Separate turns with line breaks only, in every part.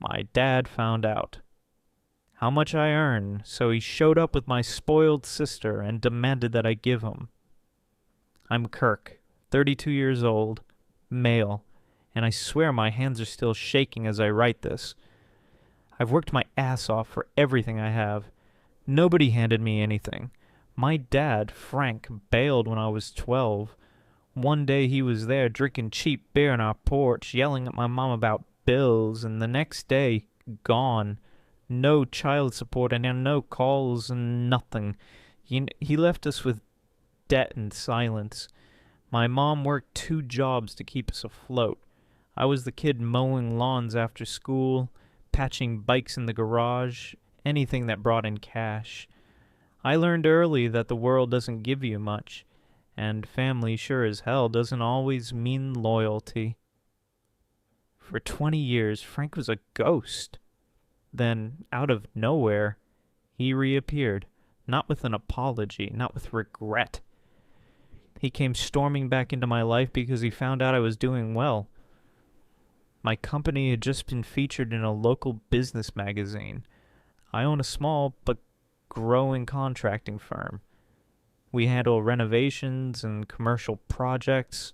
My dad found out how much I earn, so he showed up with my spoiled sister and demanded that I give him. I'm Kirk, 32 years old, male, and I swear my hands are still shaking as I write this. I've worked my ass off for everything I have. Nobody handed me anything. My dad, Frank, bailed when I was 12. One day he was there drinking cheap beer on our porch, yelling at my mom about bills, and the next day, gone. No child support and no calls and nothing. He left us with debt and silence. My mom worked 2 jobs to keep us afloat. I was the kid mowing lawns after school, patching bikes in the garage, anything that brought in cash. I learned early that the world doesn't give you much, and family sure as hell doesn't always mean loyalty. For 20 years, Frank was a ghost. Then, out of nowhere, he reappeared, not with an apology, not with regret. He came storming back into my life because he found out I was doing well. My company had just been featured in a local business magazine. I own a small but growing contracting firm. We handle renovations and commercial projects.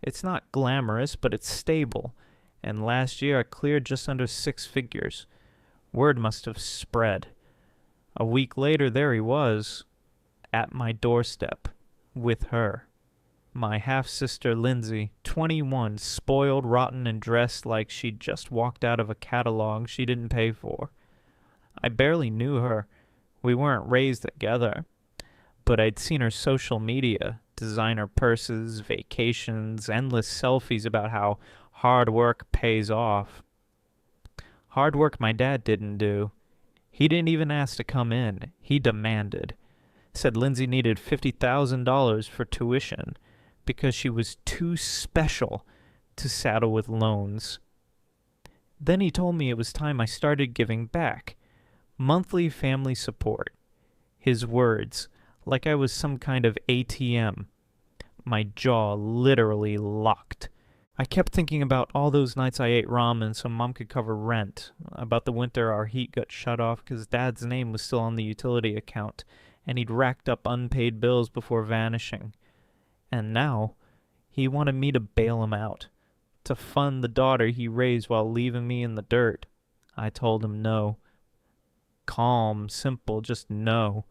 It's not glamorous, but it's stable. And last year I cleared just under 6 figures. Word must have spread. A week later, there he was, at my doorstep, with her. My half-sister Lindsay, 21, spoiled, rotten, and dressed like she'd just walked out of a catalog she didn't pay for. I barely knew her. We weren't raised together. But I'd seen her social media, designer purses, vacations, endless selfies about how hard work pays off. Hard work my dad didn't do. He didn't even ask to come in. He demanded. Said Lindsay needed $50,000 for tuition because she was too special to saddle with loans. Then he told me it was time I started giving back. Monthly family support. His words, like I was some kind of ATM. My jaw literally locked. I kept thinking about all those nights I ate ramen so Mom could cover rent, about the winter our heat got shut off because Dad's name was still on the utility account, and he'd racked up unpaid bills before vanishing. And now, he wanted me to bail him out, to fund the daughter he raised while leaving me in the dirt. I told him no. Calm, simple, just no.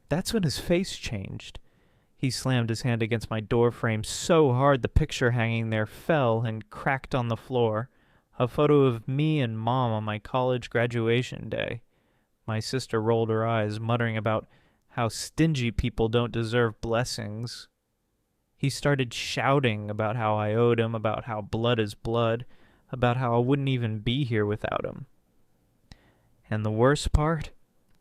That's when his face changed. He slammed his hand against my door frame so hard the picture hanging there fell and cracked on the floor. A photo of me and Mom on my college graduation day. My sister rolled her eyes, muttering about how stingy people don't deserve blessings. He started shouting about how I owed him, about how blood is blood, about how I wouldn't even be here without him. And the worst part?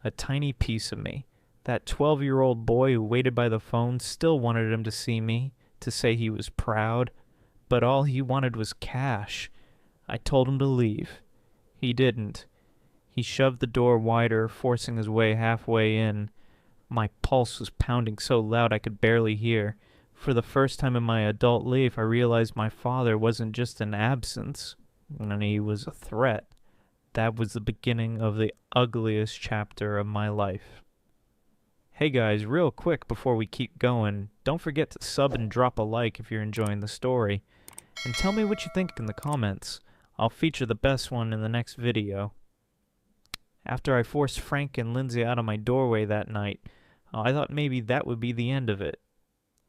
A tiny piece of me, that 12-year-old boy who waited by the phone, still wanted him to see me, to say he was proud, but all he wanted was cash. I told him to leave. He didn't. He shoved the door wider, forcing his way halfway in. My pulse was pounding so loud I could barely hear. For the first time in my adult life, I realized my father wasn't just an absence, and he was a threat. That was the beginning of the ugliest chapter of my life. Hey guys, real quick before we keep going, don't forget to sub and drop a like if you're enjoying the story. And tell me what you think in the comments. I'll feature the best one in the next video. After I forced Frank and Lindsay out of my doorway that night, I thought maybe that would be the end of it.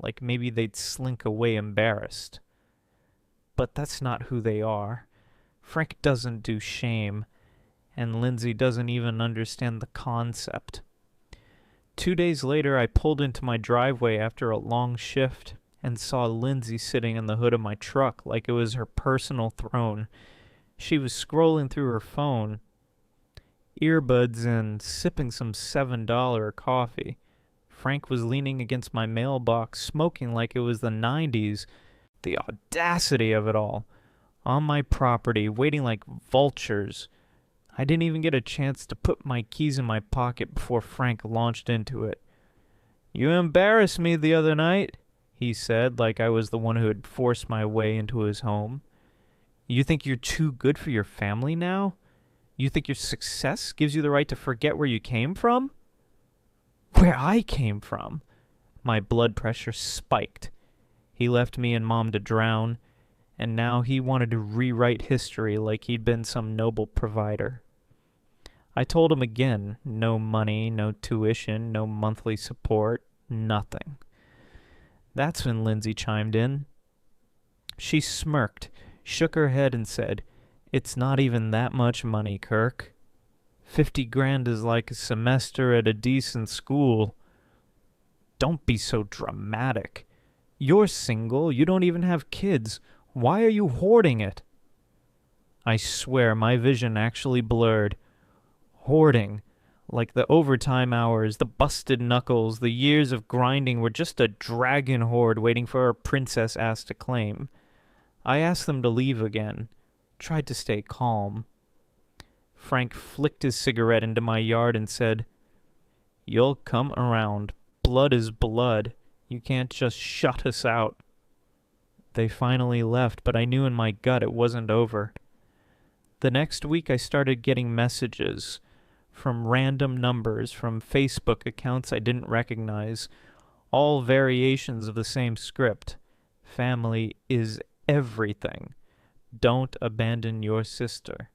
Like maybe they'd slink away embarrassed. But that's not who they are. Frank doesn't do shame, and Lindsay doesn't even understand the concept. 2 days later, I pulled into my driveway after a long shift and saw Lindsay sitting in the hood of my truck like it was her personal throne. She was scrolling through her phone, earbuds and sipping some $7 coffee. Frank was leaning against my mailbox, smoking like it was the 90s. The audacity of it all. On my property, waiting like vultures. I didn't even get a chance to put my keys in my pocket before Frank launched into it. "You embarrassed me the other night," he said, like I was the one who had forced my way into his home. You think you're too good for your family now? You think your success gives you the right to forget where you came from? Where I came from? My blood pressure spiked. He left me and Mom to drown, and now he wanted to rewrite history like he'd been some noble provider. I told him again, no money, no tuition, no monthly support, nothing. That's when Lindsay chimed in. She smirked, shook her head, and said, "It's not even that much money, Kirk. 50 grand is like a semester at a decent school." Don't be so dramatic. You're single, you don't even have kids. Why are you hoarding it? I swear my vision actually blurred. Hoarding. Like the overtime hours, the busted knuckles, the years of grinding were just a dragon horde waiting for a princess ass to claim. I asked them to leave again. Tried to stay calm. Frank flicked his cigarette into my yard and said, "You'll come around. Blood is blood. You can't just shut us out." They finally left, but I knew in my gut it wasn't over. The next week I started getting messages from random numbers, from Facebook accounts I didn't recognize, all variations of the same script. Family is everything. Don't abandon your sister.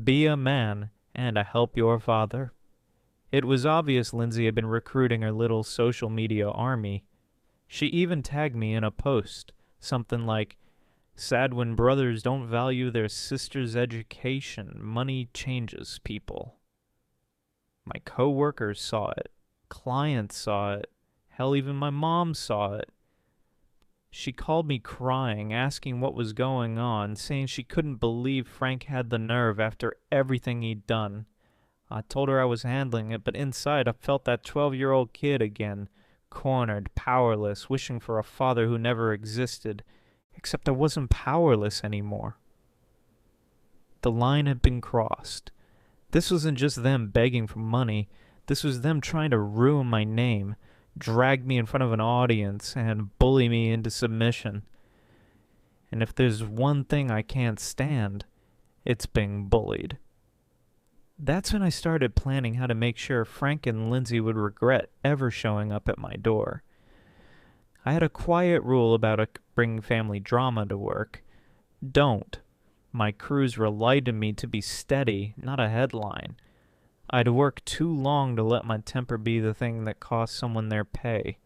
Be a man, and I help your father. It was obvious Lindsay had been recruiting her little social media army. She even tagged me in a post, something like, "Sad when brothers don't value their sister's education. Money changes people." My coworkers saw it. Clients saw it. Hell, even my mom saw it. She called me crying, asking what was going on, saying she couldn't believe Frank had the nerve after everything he'd done. I told her I was handling it, but inside I felt that 12-year-old kid again, cornered, powerless, wishing for a father who never existed, except I wasn't powerless anymore. The line had been crossed. This wasn't just them begging for money. This was them trying to ruin my name, drag me in front of an audience, and bully me into submission. And if there's one thing I can't stand, it's being bullied. That's when I started planning how to make sure Frank and Lindsay would regret ever showing up at my door. I had a quiet rule about bringing family drama to work. Don't. My crews relied on me to be steady, not a headline. I'd work too long to let my temper be the thing that cost someone their pay.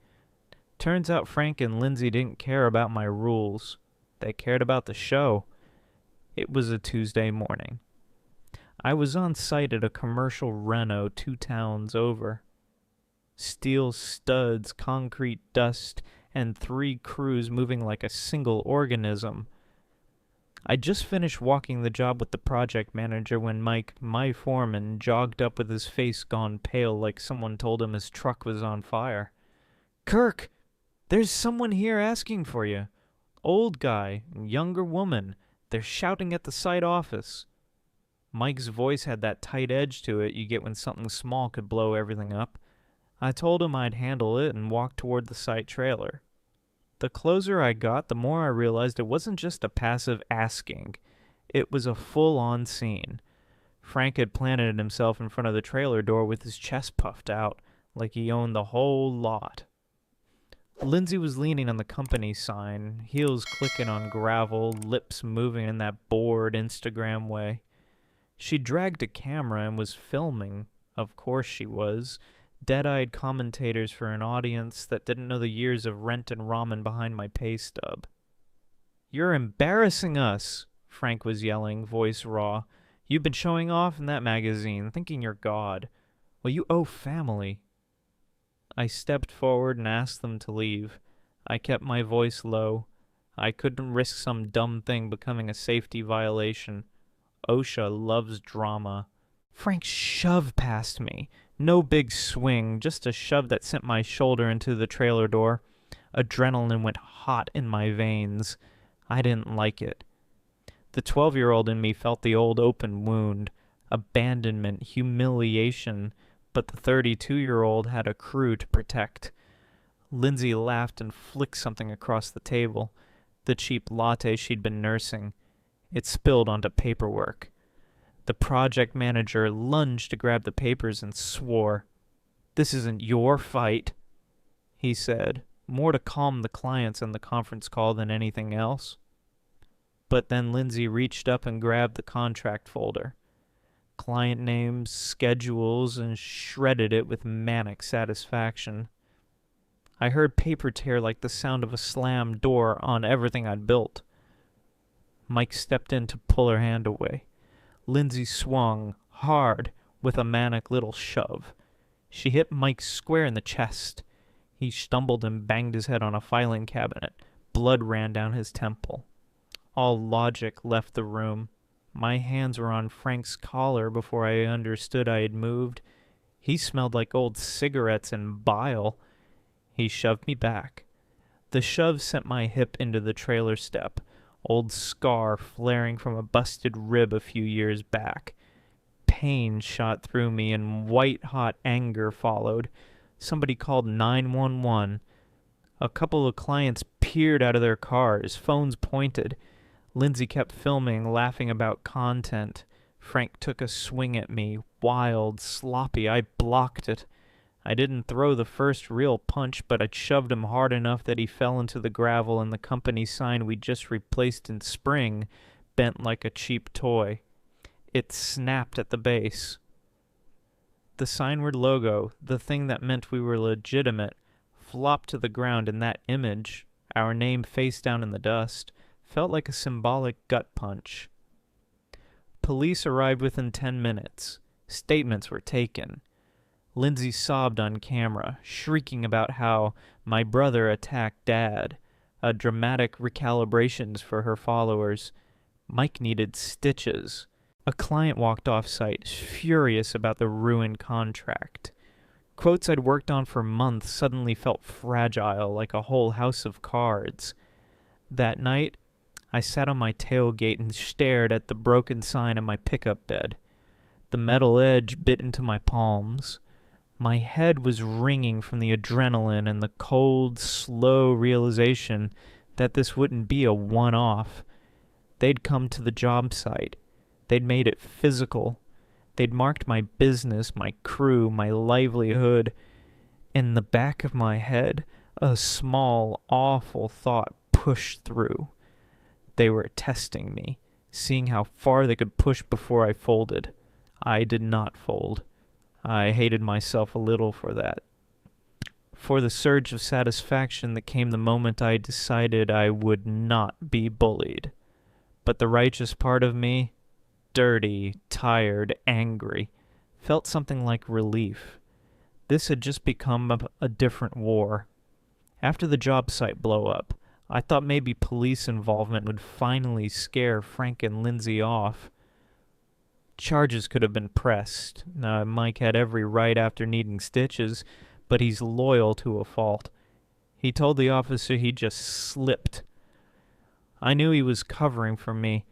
Turns out Frank and Lindsay didn't care about my rules. They cared about the show. It was a Tuesday morning. I was on site at a commercial reno 2 towns over. Steel studs, concrete dust, and 3 crews moving like a single organism. I just finished walking the job with the project manager when Mike, my foreman, jogged up with his face gone pale like someone told him his truck was on fire. "Kirk, there's someone here asking for you. Old guy, younger woman. They're shouting at the site office." Mike's voice had that tight edge to it you get when something small could blow everything up. I told him I'd handle it and walked toward the site trailer. The closer I got, the more I realized it wasn't just a passive asking. It was a full-on scene. Frank had planted himself in front of the trailer door with his chest puffed out, like he owned the whole lot. Lindsay was leaning on the company sign, heels clicking on gravel, lips moving in that bored Instagram way. She dragged a camera and was filming. Of course she was. Dead-eyed commentators for an audience that didn't know the years of rent and ramen behind my pay stub. "You're embarrassing us," Frank was yelling, voice raw. "You've been showing off in that magazine, thinking you're God. Well, you owe family." I stepped forward and asked them to leave. I kept my voice low. I couldn't risk some dumb thing becoming a safety violation. OSHA loves drama. Frank shoved past me. No big swing, just a shove that sent my shoulder into the trailer door. Adrenaline went hot in my veins. I didn't like it. The 12-year-old in me felt the old open wound, abandonment, humiliation, but the 32-year-old had a crew to protect. Lindsay laughed and flicked something across the table, the cheap latte she'd been nursing. It spilled onto paperwork. The project manager lunged to grab the papers and swore. "This isn't your fight," he said, more to calm the clients on the conference call than anything else. But then Lindsay reached up and grabbed the contract folder, client names, schedules, and shredded it with manic satisfaction. I heard paper tear like the sound of a slammed door on everything I'd built. Mike stepped in to pull her hand away. Lindsay swung, hard, with a manic little shove. She hit Mike square in the chest. He stumbled and banged his head on a filing cabinet. Blood ran down his temple. All logic left the room. My hands were on Frank's collar before I understood I had moved. He smelled like old cigarettes and bile. He shoved me back. The shove sent my hip into the trailer step, old scar flaring from a busted rib a few years back. Pain shot through me and white-hot anger followed. Somebody called 911. A couple of clients peered out of their cars, phones pointed. Lindsay kept filming, laughing about content. Frank took a swing at me, wild, sloppy. I blocked it. I didn't throw the first real punch, but I shoved him hard enough that he fell into the gravel, and the company sign we just replaced in spring bent like a cheap toy. It snapped at the base. The signward logo, the thing that meant we were legitimate, flopped to the ground, and that image, our name face down in the dust, felt like a symbolic gut punch. Police arrived within 10 minutes. Statements were taken. Lindsay sobbed on camera, shrieking about how my brother attacked Dad, a dramatic recalibrations for her followers. Mike needed stitches. A client walked off-site, furious about the ruined contract. Quotes I'd worked on for months suddenly felt fragile, like a whole house of cards. That night, I sat on my tailgate and stared at the broken sign on my pickup bed. The metal edge bit into my palms. My head was ringing from the adrenaline and the cold, slow realization that this wouldn't be a one-off. They'd come to the job site. They'd made it physical. They'd marked my business, my crew, my livelihood. In the back of my head, a small, awful thought pushed through. They were testing me, seeing how far they could push before I folded. I did not fold. I hated myself a little for that. For the surge of satisfaction that came the moment I decided I would not be bullied. But the righteous part of me, dirty, tired, angry, felt something like relief. This had just become a different war. After the job site blow-up, I thought maybe police involvement would finally scare Frank and Lindsay off. Charges could have been pressed. Mike had every right after needing stitches, but he's loyal to a fault. He told the officer he just slipped. I knew he was covering for me,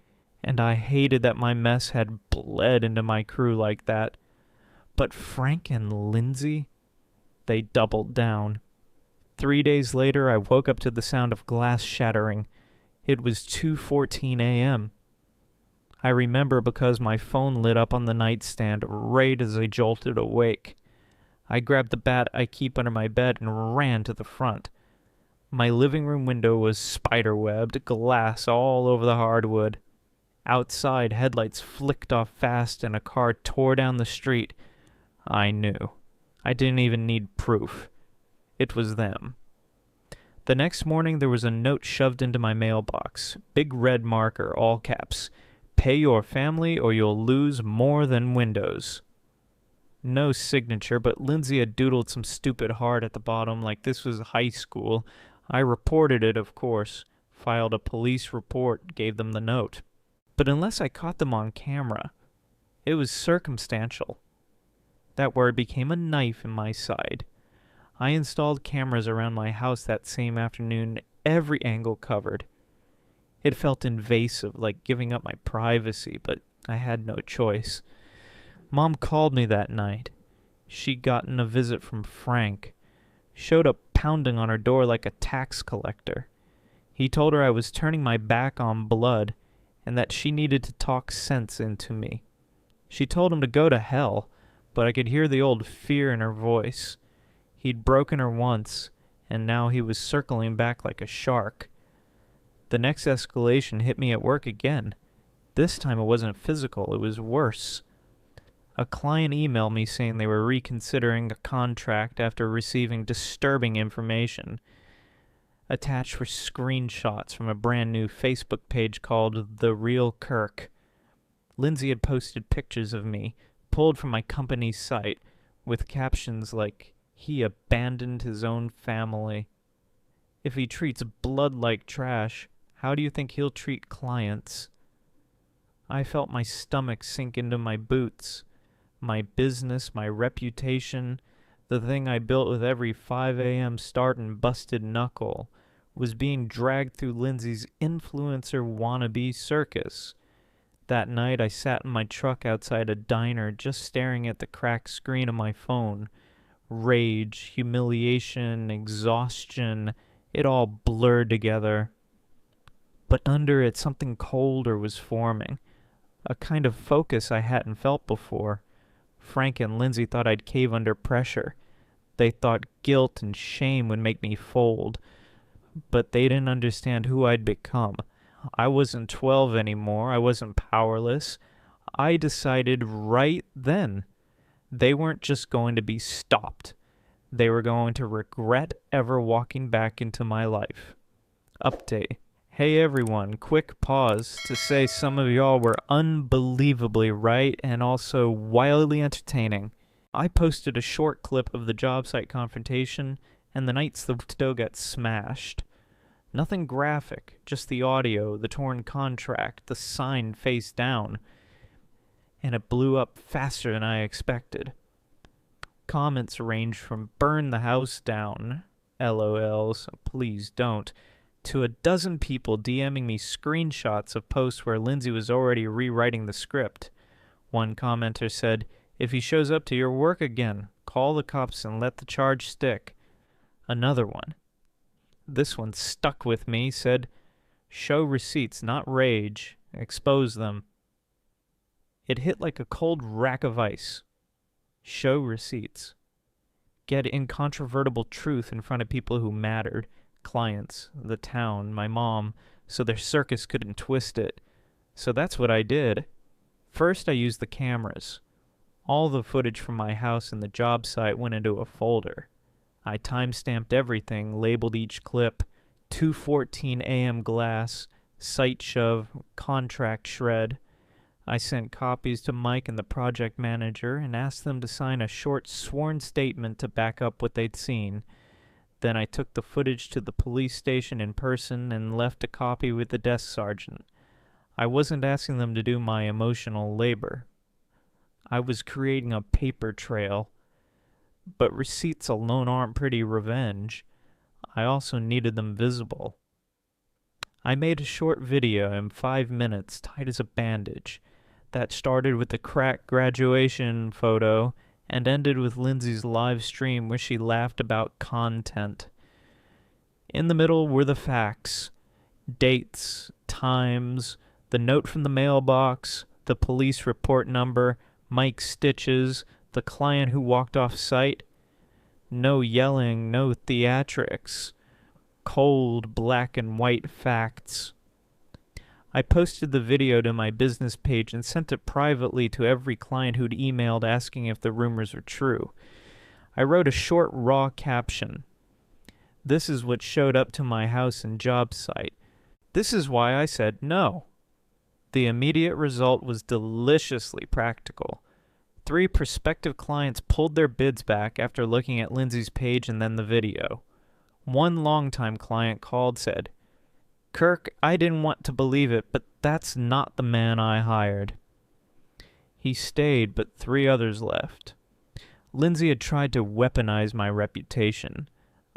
and I hated that my mess had bled into my crew like that. But Frank and Lindsay, they doubled down. 3 days later, I woke up to the sound of glass shattering. It was 2:14 a.m. I remember because my phone lit up on the nightstand right as I jolted awake. I grabbed the bat I keep under my bed and ran to the front. My living room window was spiderwebbed, glass all over the hardwood. Outside, headlights flicked off fast and a car tore down the street. I knew. I didn't even need proof. It was them. The next morning there was a note shoved into my mailbox. Big red marker, all caps. Pay your family or you'll lose more than windows. No signature, but Lindsay had doodled some stupid heart at the bottom like this was high school. I reported it, of course. Filed a police report, gave them the note. But unless I caught them on camera, it was circumstantial. That word became a knife in my side. I installed cameras around my house that same afternoon, every angle covered. It felt invasive, like giving up my privacy, but I had no choice. Mom called me that night. She'd gotten a visit from Frank. Showed up pounding on her door like a tax collector. He told her I was turning my back on blood, and that she needed to talk sense into me. She told him to go to hell, but I could hear the old fear in her voice. He'd broken her once, and now he was circling back like a shark. The next escalation hit me at work again. This time it wasn't physical, it was worse. A client emailed me saying they were reconsidering a contract after receiving disturbing information. Attached were screenshots from a brand new Facebook page called The Real Kirk. Lindsay had posted pictures of me, pulled from my company's site, with captions like, "He abandoned his own family. If he treats blood like trash, how do you think he'll treat clients?" I felt my stomach sink into my boots. My business, my reputation, the thing I built with every 5 a.m. start and busted knuckle, was being dragged through Lindsay's influencer wannabe circus. That night I sat in my truck outside a diner just staring at the cracked screen of my phone. Rage, humiliation, exhaustion, it all blurred together. But under it something colder was forming, a kind of focus I hadn't felt before. Frank and Lindsay thought I'd cave under pressure. They thought guilt and shame would make me fold. But they didn't understand who I'd become. I wasn't 12 anymore. I wasn't powerless. I decided right then. They weren't just going to be stopped. They were going to regret ever walking back into my life. Update. Hey everyone, quick pause to say some of y'all were unbelievably right and also wildly entertaining. I posted a short clip of the job site confrontation, and the night the photo got smashed. Nothing graphic, just the audio, the torn contract, the sign face down. And it blew up faster than I expected. Comments ranged from "burn the house down," LOLs, please don't, to a dozen people DMing me screenshots of posts where Lindsay was already rewriting the script. One commenter said, "If he shows up to your work again, call the cops and let the charge stick." Another one, this one stuck with me, said, "Show receipts, not rage. Expose them." It hit like a cold rack of ice. Show receipts. Get incontrovertible truth in front of people who mattered. Clients, the town, my mom, so their circus couldn't twist it. So that's what I did. First I used the cameras. All the footage from my house and the job site went into a folder. I time-stamped everything, labeled each clip, 2:14 a.m. glass, site shove, contract shred. I sent copies to Mike and the project manager and asked them to sign a short sworn statement to back up what they'd seen. Then I took the footage to the police station in person and left a copy with the desk sergeant. I wasn't asking them to do my emotional labor. I was creating a paper trail. But receipts alone aren't pretty revenge. I also needed them visible. I made a short video in 5 minutes, tight as a bandage, that started with the cracked graduation photo and ended with Lindsay's live stream where she laughed about content. In the middle were the facts, dates, times, the note from the mailbox, the police report number, Mike's stitches, the client who walked off site. No yelling, no theatrics. Cold black and white facts. I posted the video to my business page and sent it privately to every client who'd emailed asking if the rumors were true. I wrote a short, raw caption. This is what showed up to my house and job site. This is why I said no. The immediate result was deliciously practical. 3 prospective clients pulled their bids back after looking at Lindsay's page and then the video. One longtime client called, said, "Kirk, I didn't want to believe it, but that's not the man I hired." He stayed, but 3 others left. Lindsay had tried to weaponize my reputation.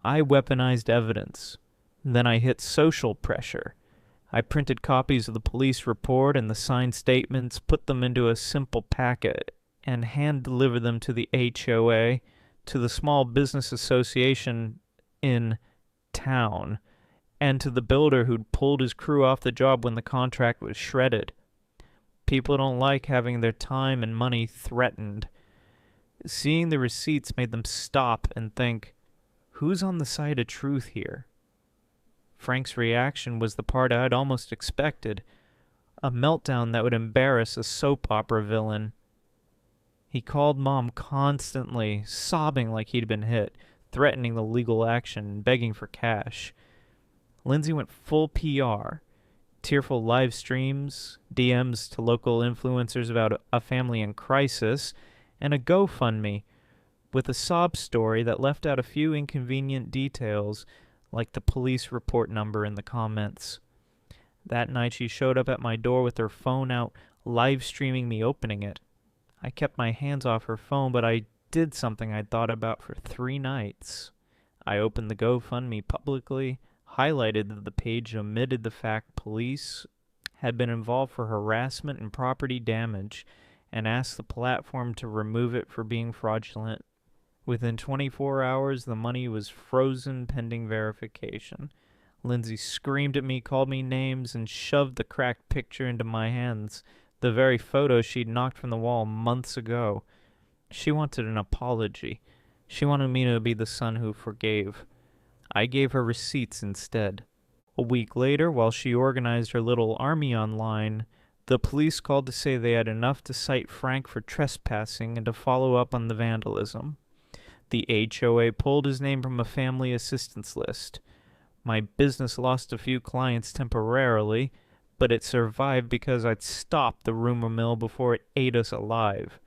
I weaponized evidence. Then I hit social pressure. I printed copies of the police report and the signed statements, put them into a simple packet, and hand-delivered them to the HOA, to the small business association in town, and to the builder who'd pulled his crew off the job when the contract was shredded. People don't like having their time and money threatened. Seeing the receipts made them stop and think, who's on the side of truth here? Frank's reaction was the part I'd almost expected, a meltdown that would embarrass a soap opera villain. He called Mom constantly, sobbing like he'd been hit, threatening the legal action, begging for cash. Lindsay went full PR, tearful live streams, DMs to local influencers about a family in crisis, and a GoFundMe with a sob story that left out a few inconvenient details, like the police report number in the comments. That night she showed up at my door with her phone out, live streaming me opening it. I kept my hands off her phone, but I did something I'd thought about for 3 nights. I opened the GoFundMe publicly, highlighted that the page omitted the fact police had been involved for harassment and property damage, and asked the platform to remove it for being fraudulent. Within 24 hours, the money was frozen pending verification. Lindsay screamed at me, called me names, and shoved the cracked picture into my hands, the very photo she'd knocked from the wall months ago. She wanted an apology. She wanted me to be the son who forgave. I gave her receipts instead. A week later, while she organized her little army online, the police called to say they had enough to cite Frank for trespassing and to follow up on the vandalism. The HOA pulled his name from a family assistance list. My business lost a few clients temporarily, but it survived because I'd stopped the rumor mill before it ate us alive.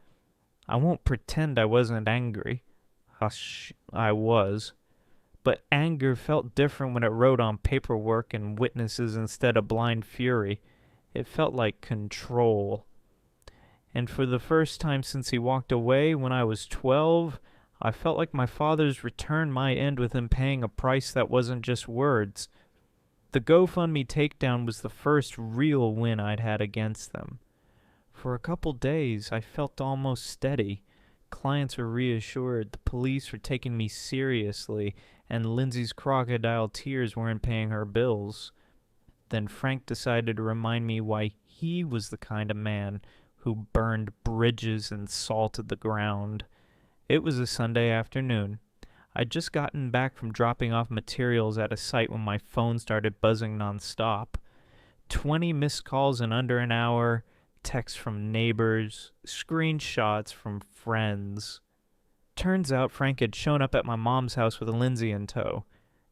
I won't pretend I wasn't angry. Hush, I was. But anger felt different when it rode on paperwork and witnesses instead of blind fury. It felt like control. And for the first time since he walked away when I was 12, I felt like my father's return might end with him paying a price that wasn't just words. The GoFundMe takedown was the first real win I'd had against them. For a couple days, I felt almost steady. Clients were reassured, the police were taking me seriously, and Lindsay's crocodile tears weren't paying her bills. Then Frank decided to remind me why he was the kind of man who burned bridges and salted the ground. It was a Sunday afternoon. I'd just gotten back from dropping off materials at a site when my phone started buzzing nonstop. 20 missed calls in under an hour, texts from neighbors, screenshots from friends. Turns out Frank had shown up at my mom's house with Lindsay in tow.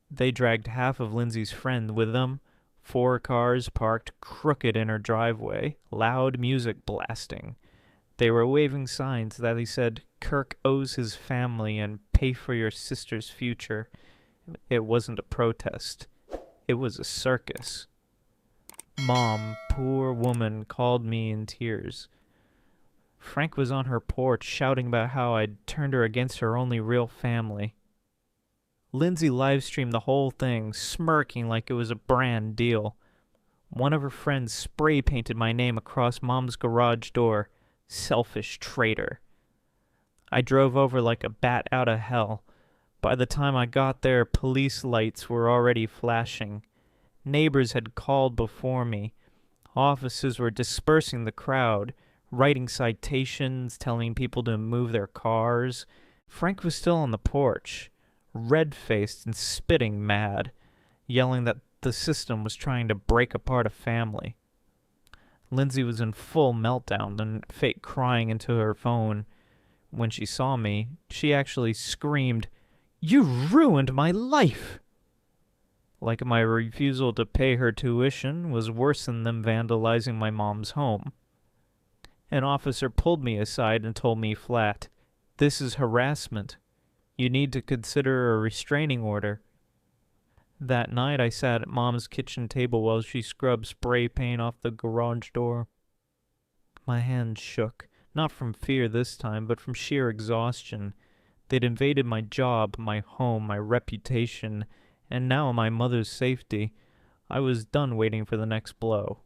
They dragged half of Lindsay's friend with them, 4 cars parked crooked in her driveway, loud music blasting. They were waving signs that he said, "Kirk owes his family and pay for your sister's future." It wasn't a protest. It was a circus. Mom, poor woman, called me in tears. Frank was on her porch shouting about how I'd turned her against her only real family. Lindsay live-streamed the whole thing, smirking like it was a brand deal. One of her friends spray-painted my name across Mom's garage door. Selfish traitor. I drove over like a bat out of hell. By the time I got there, police lights were already flashing. Neighbors had called before me. Officers were dispersing the crowd, writing citations, telling people to move their cars. Frank was still on the porch, red-faced and spitting mad, yelling that the system was trying to break apart a family. Lindsay was in full meltdown and fake crying into her phone. When she saw me, she actually screamed, "You ruined my life!" Like my refusal to pay her tuition was worse than them vandalizing my mom's home. An officer pulled me aside and told me flat, "This is harassment. You need to consider a restraining order." That night I sat at Mom's kitchen table while she scrubbed spray paint off the garage door. My hands shook, not from fear this time, but from sheer exhaustion. They'd invaded my job, my home, my reputation, and now my mother's safety. I was done waiting for the next blow.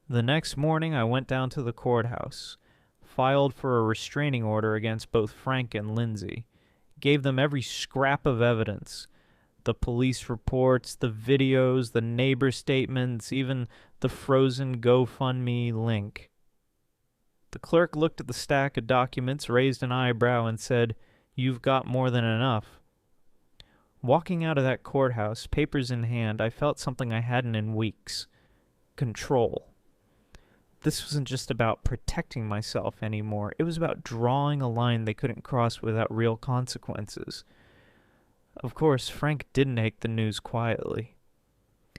The next morning I went down to the courthouse, filed for a restraining order against both Frank and Lindsay, gave them every scrap of evidence. The police reports, the videos, the neighbor statements, even the frozen GoFundMe link. The clerk looked at the stack of documents, raised an eyebrow, and said, "You've got more than enough." Walking out of that courthouse, papers in hand, I felt something I hadn't in weeks. Control. This wasn't just about protecting myself anymore. It was about drawing a line they couldn't cross without real consequences. Of course, Frank didn't take the news quietly.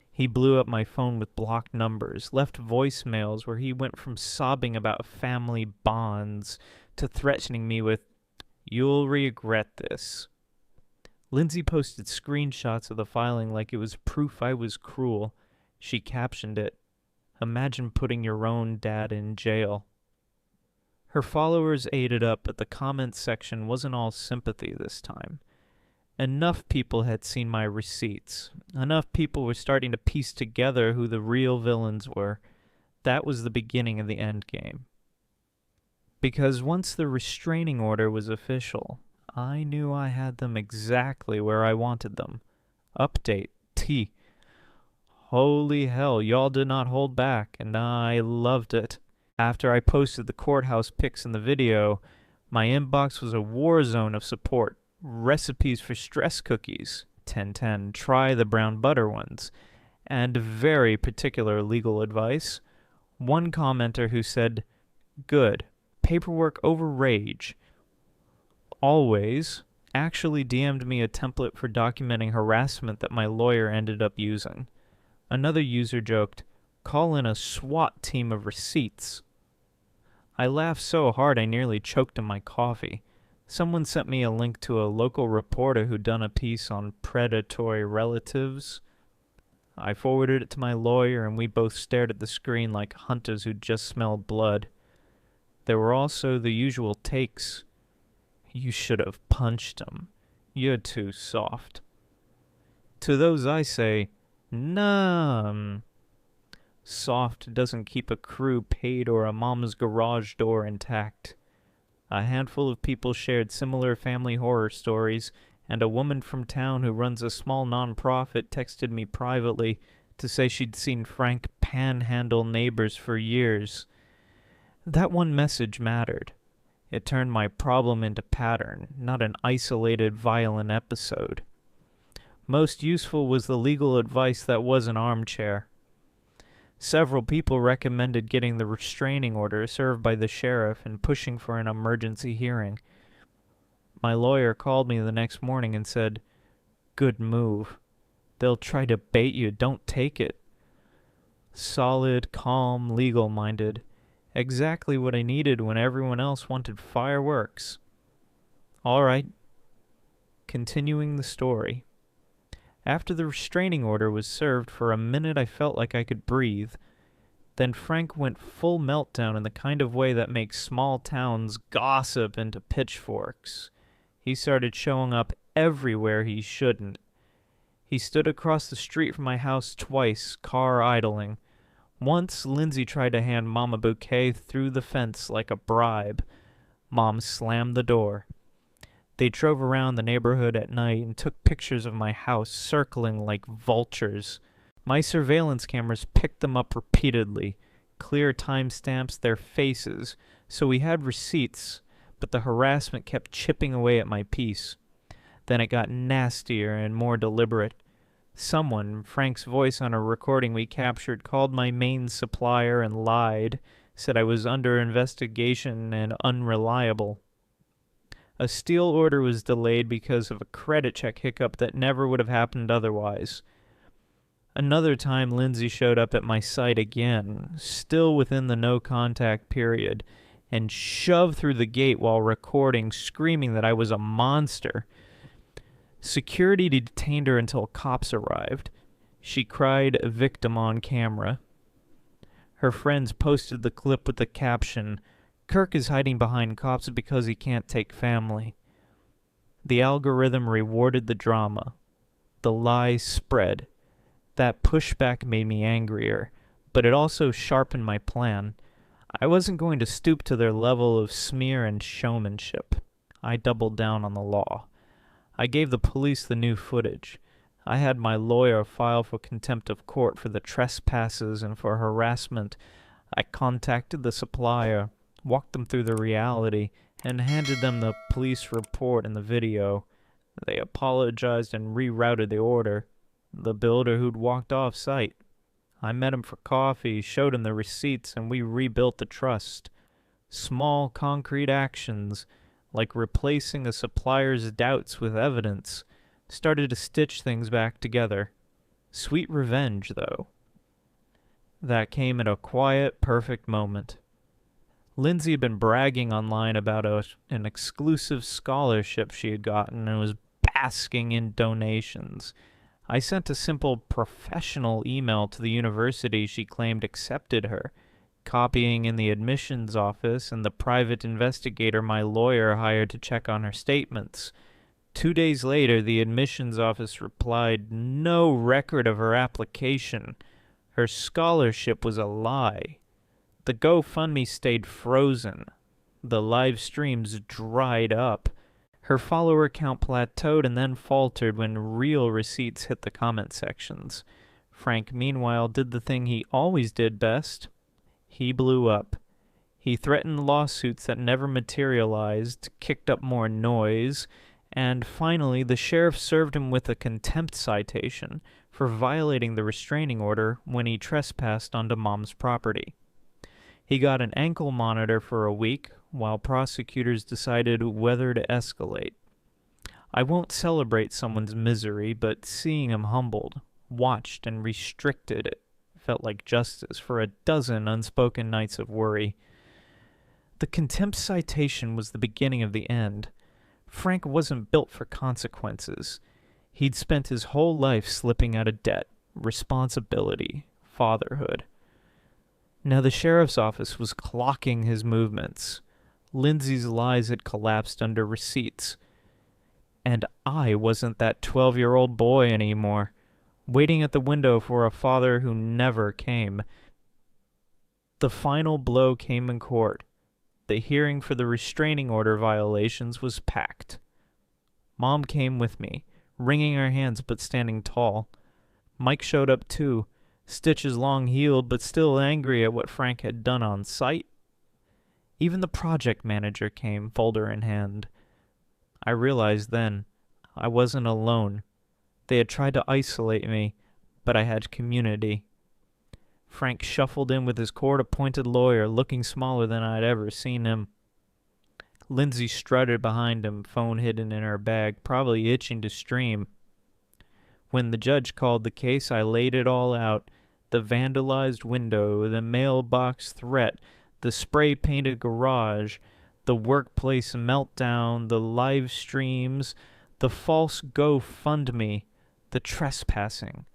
He blew up my phone with blocked numbers, left voicemails where he went from sobbing about family bonds to threatening me with, "You'll regret this." Lindsay posted screenshots of the filing like it was proof I was cruel. She captioned it, "Imagine putting your own dad in jail." Her followers ate it up, but the comments section wasn't all sympathy this time. Enough people had seen my receipts. Enough people were starting to piece together who the real villains were. That was the beginning of the end game. Because once the restraining order was official, I knew I had them exactly where I wanted them. Update. T. Holy hell, y'all did not hold back, and I loved it. After I posted the courthouse pics in the video, my inbox was a war zone of support. Recipes for stress cookies, 1010, try the brown butter ones, and very particular legal advice. One commenter who said, "Good, paperwork over rage." Always actually DM'd me a template for documenting harassment that my lawyer ended up using. Another user joked, "Call in a SWAT team of receipts." I laughed so hard I nearly choked on my coffee. Someone sent me a link to a local reporter who'd done a piece on predatory relatives. I forwarded it to my lawyer, and we both stared at the screen like hunters who'd just smelled blood. There were also the usual takes. "You should have punched him. You're too soft." To those I say, "Nah. Soft doesn't keep a crew paid or a mom's garage door intact." A handful of people shared similar family horror stories, and a woman from town who runs a small non-profit texted me privately to say she'd seen Frank panhandle neighbors for years. That one message mattered. It turned my problem into pattern, not an isolated violent episode. Most useful was the legal advice that was an armchair. Several people recommended getting the restraining order served by the sheriff and pushing for an emergency hearing. My lawyer called me the next morning and said, "Good move. They'll try to bait you. Don't take it." Solid, calm, legal-minded. Exactly what I needed when everyone else wanted fireworks. All right. Continuing the story. After the restraining order was served, for a minute I felt like I could breathe. Then Frank went full meltdown in the kind of way that makes small towns gossip into pitchforks. He started showing up everywhere he shouldn't. He stood across the street from my house twice, car idling. Once, Lindsay tried to hand Mom a bouquet through the fence like a bribe. Mom slammed the door. They drove around the neighborhood at night and took pictures of my house, circling like vultures. My surveillance cameras picked them up repeatedly, clear timestamps, their faces, so we had receipts, but the harassment kept chipping away at my peace. Then it got nastier and more deliberate. Someone, Frank's voice on a recording we captured, called my main supplier and lied, said I was under investigation and unreliable. A steel order was delayed because of a credit check hiccup that never would have happened otherwise. Another time, Lindsay showed up at my site again, still within the no-contact period, and shoved through the gate while recording, screaming that I was a monster. Security detained her until cops arrived. She cried victim on camera. Her friends posted the clip with the caption, "Kirk is hiding behind cops because he can't take family." The algorithm rewarded the drama. The lie spread. That pushback made me angrier, but it also sharpened my plan. I wasn't going to stoop to their level of smear and showmanship. I doubled down on the law. I gave the police the new footage. I had my lawyer file for contempt of court for the trespasses and for harassment. I contacted the supplier, walked them through the reality, and handed them the police report and the video. They apologized and rerouted the order. The builder who'd walked off site. I met him for coffee, showed him the receipts, and we rebuilt the trust. Small, concrete actions, like replacing a supplier's doubts with evidence, started to stitch things back together. Sweet revenge, though. That came at a quiet, perfect moment. Lindsay had been bragging online about an exclusive scholarship she had gotten and was basking in donations. I sent a simple professional email to the university she claimed accepted her, copying in the admissions office and the private investigator my lawyer hired to check on her statements. 2 days later, the admissions office replied, "No record of her application. Her scholarship was a lie." The GoFundMe stayed frozen. The live streams dried up. Her follower count plateaued and then faltered when real receipts hit the comment sections. Frank, meanwhile, did the thing he always did best. He blew up. He threatened lawsuits that never materialized, kicked up more noise, and finally the sheriff served him with a contempt citation for violating the restraining order when he trespassed onto Mom's property. He got an ankle monitor for a week while prosecutors decided whether to escalate. I won't celebrate someone's misery, but seeing him humbled, watched, and restricted felt like justice for a dozen unspoken nights of worry. The contempt citation was the beginning of the end. Frank wasn't built for consequences. He'd spent his whole life slipping out of debt, responsibility, fatherhood. Now the sheriff's office was clocking his movements. Lindsay's lies had collapsed under receipts. And I wasn't that 12-year-old boy anymore, waiting at the window for a father who never came. The final blow came in court. The hearing for the restraining order violations was packed. Mom came with me, wringing her hands but standing tall. Mike showed up too, stitches long healed but still angry at what Frank had done on site. Even the project manager came, folder in hand. I realized then I wasn't alone. They had tried to isolate me, but I had community. Frank shuffled in with his court-appointed lawyer, looking smaller than I'd ever seen him. Lindsay strutted behind him, phone hidden in her bag, probably itching to stream. When the judge called the case, I laid it all out. The vandalized window, the mailbox threat, the spray-painted garage, the workplace meltdown, the live streams, the false GoFundMe, the trespassing.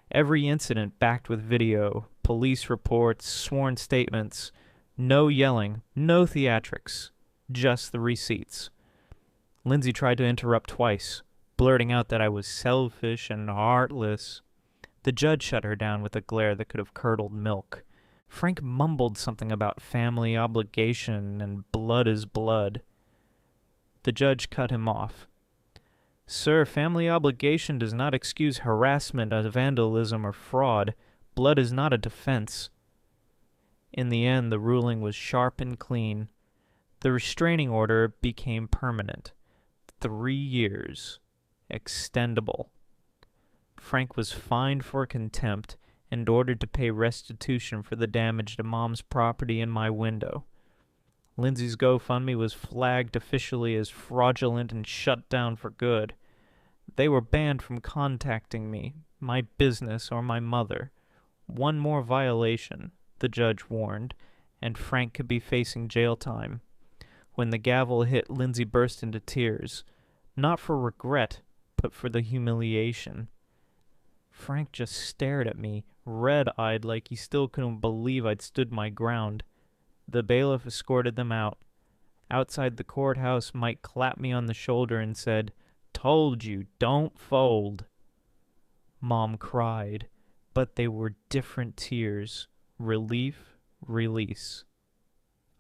Every incident backed with video, police reports, sworn statements. No yelling, no theatrics, just the receipts. Lindsay tried to interrupt twice, blurting out that I was selfish and heartless. The judge shut her down with a glare that could have curdled milk. Frank mumbled something about family obligation and blood is blood. The judge cut him off. "Sir, family obligation does not excuse harassment as vandalism or fraud. Blood is not a defense." In the end, the ruling was sharp and clean. The restraining order became permanent. 3 years. Extendable. Frank was fined for contempt and ordered to pay restitution for the damage to Mom's property and my window. Lindsay's GoFundMe was flagged officially as fraudulent and shut down for good. They were banned from contacting me, my business, or my mother. One more violation, the judge warned, and Frank could be facing jail time. When the gavel hit, Lindsay burst into tears, not for regret, but for the humiliation. Frank just stared at me, red-eyed like he still couldn't believe I'd stood my ground. The bailiff escorted them out. Outside the courthouse, Mike clapped me on the shoulder and said, "Told you, don't fold." Mom cried, but they were different tears. Relief, release.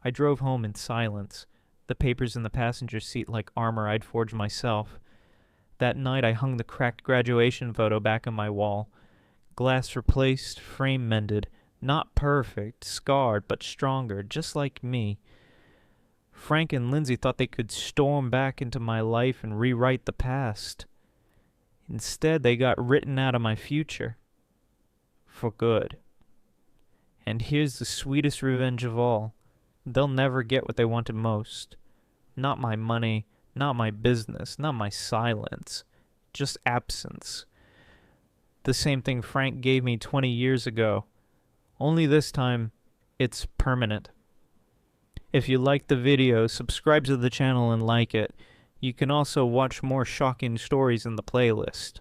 I drove home in silence, the papers in the passenger seat like armor I'd forged myself. That night I hung the cracked graduation photo back on my wall. Glass replaced, frame mended. Not perfect, scarred, but stronger, just like me. Frank and Lindsay thought they could storm back into my life and rewrite the past. Instead, they got written out of my future. For good. And here's the sweetest revenge of all. They'll never get what they wanted most. Not my money, not my business, not my silence. Just absence. The same thing Frank gave me 20 years ago. Only this time, it's permanent. If you like the video, subscribe to the channel and like it. You can also watch more shocking stories in the playlist.